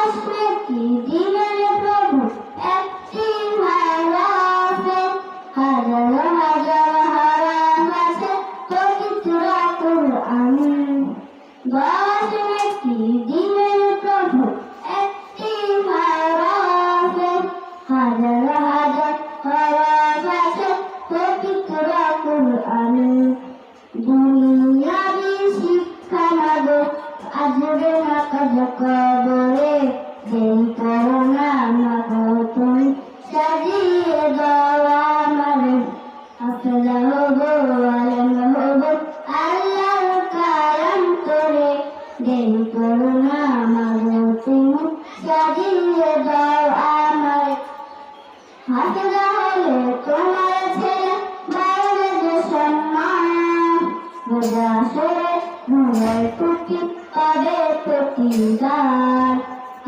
কি দিলেন প্রভু একটি ভালোবাসে, হাজার হাজার হারাম আছে পবিত্র কুরআন। কি দিলেন প্রভু একটি ভালোবাসে, হাজার হাজার হারাম আছে পবিত্র কুরআন। দুনিয়াবি শিক্ষা মাগো আসবে না কাজ কবরে, দেরি করো না মাগো তুমি সাজিয়ে দাও আমারে। হাফেজা হব আলেম হব আল্লাহর কালাম করে, দেরি করো না মাগো তুমি সাজিয়ে দাও আমারে। হাফেজা হলে তোমার ছেলে বাইরে যে সম্মান, রোজা সরে নূরের টুকি পাবে প্রতিদান।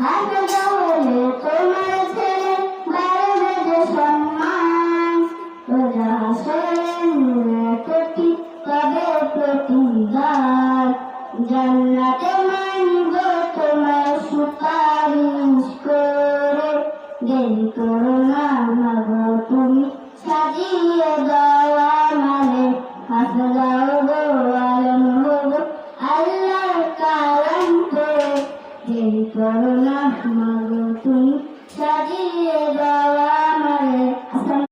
হাফেজা হলে তোমার ছেলে বাইরে যে সম্মান, রোজা সরে নূরের টুকি পাবে প্রতিদান। জান্নাতে